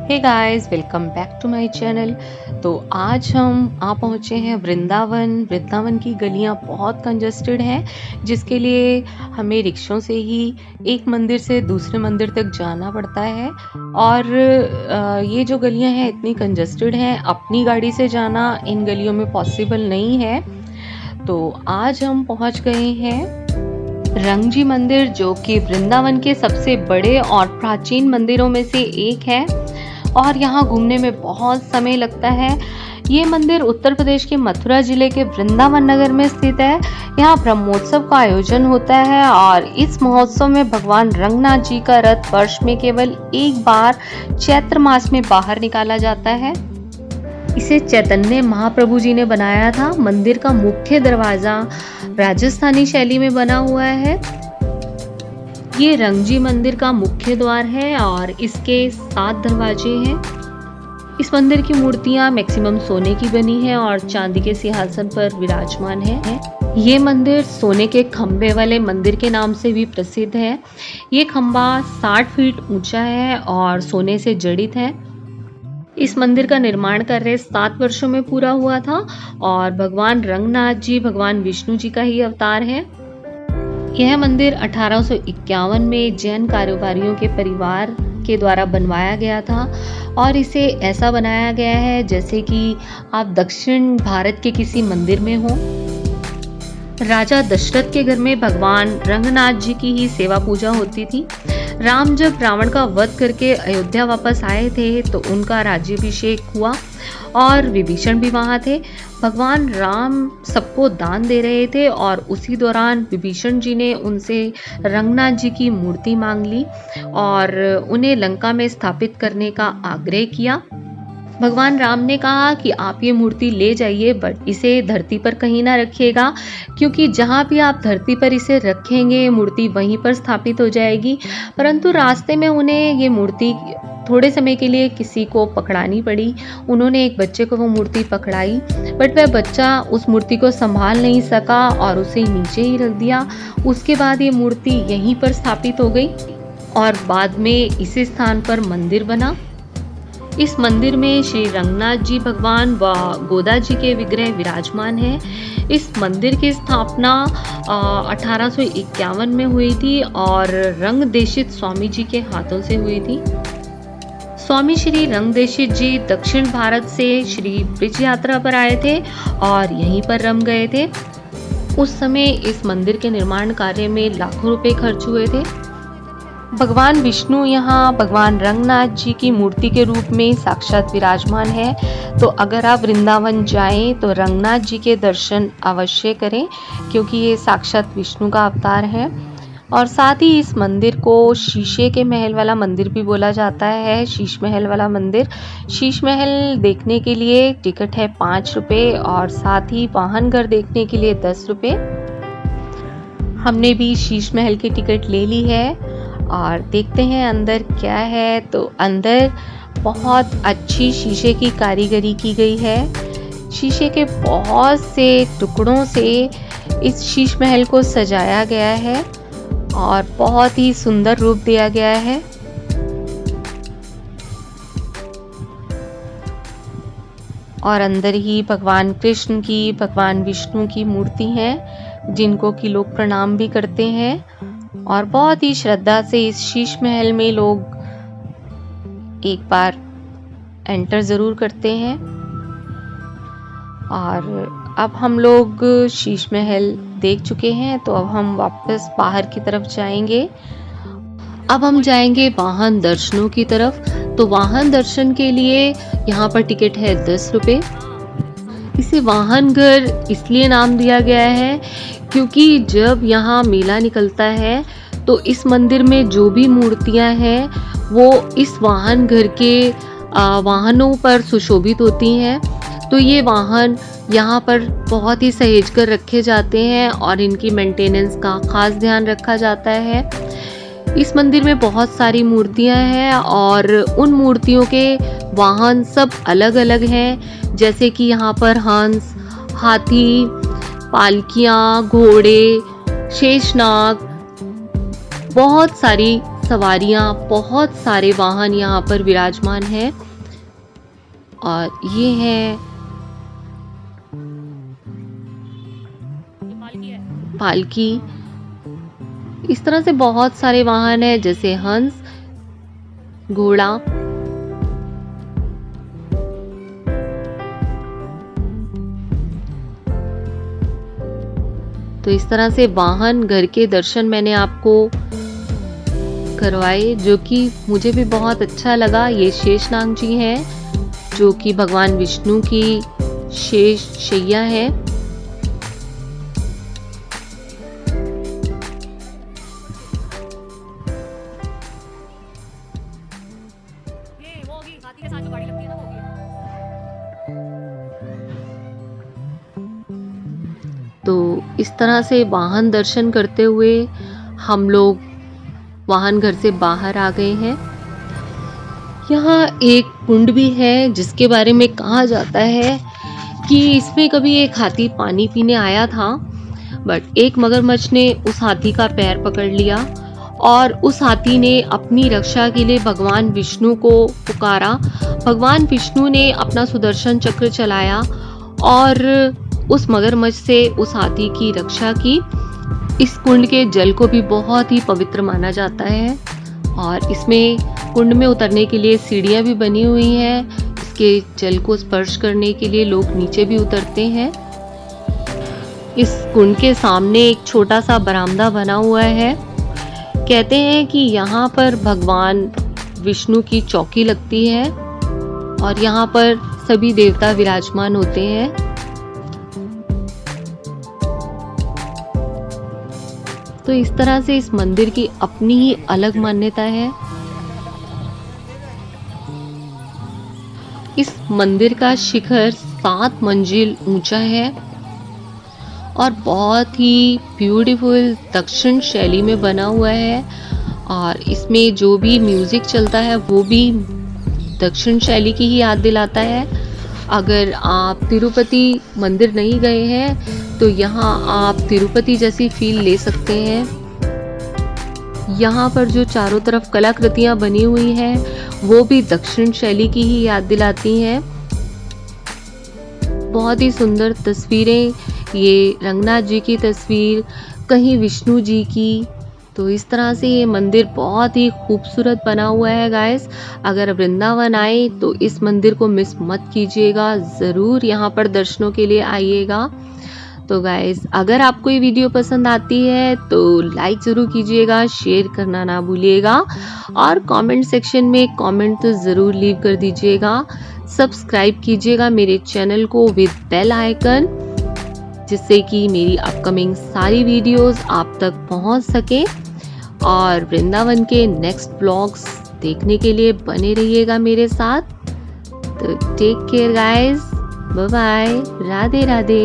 Hey guys, welcome back to my channel. तो आज हम पहुँचे हैं वृंदावन की गलियां बहुत कंजस्टेड हैं, जिसके लिए हमें रिक्शों से ही एक मंदिर से दूसरे मंदिर तक जाना पड़ता है। और ये जो गलियां हैं इतनी कंजस्टेड हैं, अपनी गाड़ी से जाना इन गलियों में पॉसिबल नहीं है। तो आज हम पहुंच गए हैं रंगजी मंदिर, जो कि वृंदावन के सबसे बड़े और प्राचीन मंदिरों में से एक है और यहाँ घूमने में बहुत समय लगता है। ये मंदिर उत्तर प्रदेश के मथुरा जिले के वृंदावन नगर में स्थित है। यहाँ ब्रह्मोत्सव का आयोजन होता है और इस महोत्सव में भगवान रंगनाथ जी का रथ वर्ष में केवल एक बार चैत्र मास में बाहर निकाला जाता है। इसे चैतन्य महाप्रभु जी ने बनाया था। मंदिर का मुख्य दरवाजा राजस्थानी शैली में बना हुआ है। ये रंगजी मंदिर का मुख्य द्वार है और इसके 7 दरवाजे हैं। इस मंदिर की मूर्तियां मैक्सिमम सोने की बनी है और चांदी के सिंहासन पर विराजमान है। ये मंदिर सोने के खंबे वाले मंदिर के नाम से भी प्रसिद्ध है। ये खंबा 60 फीट ऊंचा है और सोने से जड़ित है। इस मंदिर का निर्माण कार्य 7 वर्षों में पूरा हुआ था और भगवान रंगनाथ जी भगवान विष्णु जी का ही अवतार है। यह मंदिर 1851 में जैन कारोबारियों के परिवार के द्वारा बनवाया गया था और इसे ऐसा बनाया गया है जैसे कि आप दक्षिण भारत के किसी मंदिर में हो। राजा दशरथ के घर में भगवान रंगनाथ जी की ही सेवा पूजा होती थी। राम जब रावण का वध करके अयोध्या वापस आए थे तो उनका राज्याभिषेक हुआ और विभीषण भी वहाँ थे। भगवान राम सबको दान दे रहे थे और उसी दौरान विभीषण जी ने उनसे रंगनाथ जी की मूर्ति मांग ली और उन्हें लंका में स्थापित करने का आग्रह किया। भगवान राम ने कहा कि आप ये मूर्ति ले जाइए, बट इसे धरती पर कहीं ना रखिएगा, क्योंकि जहाँ भी आप धरती पर इसे रखेंगे मूर्ति वहीं पर स्थापित हो जाएगी। परंतु रास्ते में उन्हें ये मूर्ति थोड़े समय के लिए किसी को पकड़ानी पड़ी। उन्होंने एक बच्चे को वो मूर्ति पकड़ाई, बट वह बच्चा उस मूर्ति को संभाल नहीं सका और उसे नीचे ही रख दिया। उसके बाद ये मूर्ति यहीं पर स्थापित हो गई और बाद में इसी स्थान पर मंदिर बना। इस मंदिर में श्री रंगनाथ जी भगवान व गोदा जी के विग्रह विराजमान हैं। इस मंदिर की स्थापना 1851 में हुई थी और रंगदेशित स्वामी जी के हाथों से हुई थी। स्वामी श्री रंगदेशित जी दक्षिण भारत से श्री ब्रिज यात्रा पर आए थे और यहीं पर रम गए थे। उस समय इस मंदिर के निर्माण कार्य में लाखों रुपए खर्च हुए थे। भगवान विष्णु यहाँ भगवान रंगनाथ जी की मूर्ति के रूप में साक्षात विराजमान है। तो अगर आप वृंदावन जाएं तो रंगनाथ जी के दर्शन अवश्य करें, क्योंकि ये साक्षात विष्णु का अवतार है। और साथ ही इस मंदिर को शीशे के महल वाला मंदिर भी बोला जाता है। शीश महल वाला मंदिर, शीश महल देखने के लिए टिकट है 5 रुपये और साथ ही वाहन घर देखने के लिए 10 रुपये। हमने भी शीश महल की टिकट ले ली है और देखते हैं अंदर क्या है। तो अंदर बहुत अच्छी शीशे की कारीगरी की गई है। शीशे के बहुत से टुकड़ों से इस शीश महल को सजाया गया है और बहुत ही सुंदर रूप दिया गया है। और अंदर ही भगवान कृष्ण की, भगवान विष्णु की मूर्ति है, जिनको कि लोग प्रणाम भी करते हैं और बहुत ही श्रद्धा से इस शीश महल में लोग एक बार एंटर जरूर करते हैं। और अब हम लोग शीश महल देख चुके हैं, तो अब हम वापस बाहर की तरफ जाएंगे। अब हम जाएंगे वाहन दर्शनों की तरफ। तो वाहन दर्शन के लिए यहाँ पर टिकट है 10 रुपये। इसे वाहन घर इसलिए नाम दिया गया है क्योंकि जब यहाँ मेला निकलता है तो इस मंदिर में जो भी मूर्तियाँ हैं वो इस वाहन घर के वाहनों पर सुशोभित होती हैं। तो ये वाहन यहाँ पर बहुत ही सहेज कर रखे जाते हैं और इनकी मेंटेनेंस का खास ध्यान रखा जाता है। इस मंदिर में बहुत सारी मूर्तियाँ हैं और उन मूर्तियों के वाहन सब अलग अलग हैं, जैसे कि यहाँ पर हंस, हाथी, पालकियाँ, घोड़े, शेषनाग, बहुत सारी सवारियां, बहुत सारे वाहन यहाँ पर विराजमान हैं। और ये है पालकी। इस तरह से बहुत सारे वाहन हैं, जैसे हंस, घोड़ा। तो इस तरह से वाहन, घर के दर्शन मैंने आपको करवाए, जो कि मुझे भी बहुत अच्छा लगा। ये शेषनाग जी हैं, जो कि भगवान विष्णु की शेष शैया है। हाथी के साथ जो गाड़ी लगती है ना, वो भी है। तो इस तरह से वाहन दर्शन करते हुए हम लोग वाहन घर से बाहर आ गए हैं। यहाँ एक कुंड भी है, जिसके बारे में कहा जाता है कि इसमें कभी एक हाथी पानी पीने आया था, बट एक मगरमच्छ ने उस हाथी का पैर पकड़ लिया और उस हाथी ने अपनी रक्षा के लिए भगवान विष्णु को पुकारा। भगवान विष्णु ने अपना सुदर्शन चक्र चलाया और उस मगरमच्छ से उस हाथी की रक्षा की। इस कुंड के जल को भी बहुत ही पवित्र माना जाता है और इसमें कुंड में उतरने के लिए सीढ़ियां भी बनी हुई हैं। इसके जल को स्पर्श करने के लिए लोग नीचे भी उतरते हैं। इस कुंड के सामने एक छोटा सा बरामदा बना हुआ है। कहते हैं कि यहाँ पर भगवान विष्णु की चौकी लगती है और यहाँ पर सभी देवता विराजमान होते हैं। तो इस तरह से इस मंदिर की अपनी ही अलग मान्यता है। इस मंदिर का शिखर 7 मंजिल ऊंचा है और बहुत ही ब्यूटीफुल दक्षिण शैली में बना हुआ है और इसमें जो भी म्यूजिक चलता है वो भी दक्षिण शैली की ही याद दिलाता है। अगर आप तिरुपति मंदिर नहीं गए हैं तो यहाँ आप तिरुपति जैसी फील ले सकते हैं। यहाँ पर जो चारों तरफ कलाकृतियाँ बनी हुई हैं वो भी दक्षिण शैली की ही याद दिलाती हैं। बहुत ही सुंदर तस्वीरें, ये रंगनाथ जी की तस्वीर, कहीं विष्णु जी की। तो इस तरह से ये मंदिर बहुत ही खूबसूरत बना हुआ है गाइस। अगर वृंदावन आए तो इस मंदिर को मिस मत कीजिएगा, ज़रूर यहाँ पर दर्शनों के लिए आइएगा। तो गाइस, अगर आपको ये वीडियो पसंद आती है तो लाइक ज़रूर कीजिएगा, शेयर करना ना भूलिएगा और कमेंट सेक्शन में कमेंट तो ज़रूर लीव कर दीजिएगा। सब्सक्राइब कीजिएगा मेरे चैनल को विद बेल आइकन, जिससे कि मेरी अपकमिंग सारी वीडियोस आप तक पहुंच सके। और वृंदावन के नेक्स्ट ब्लॉग्स देखने के लिए बने रहिएगा मेरे साथ। तो take care guys, bye bye, Radhe Radhe.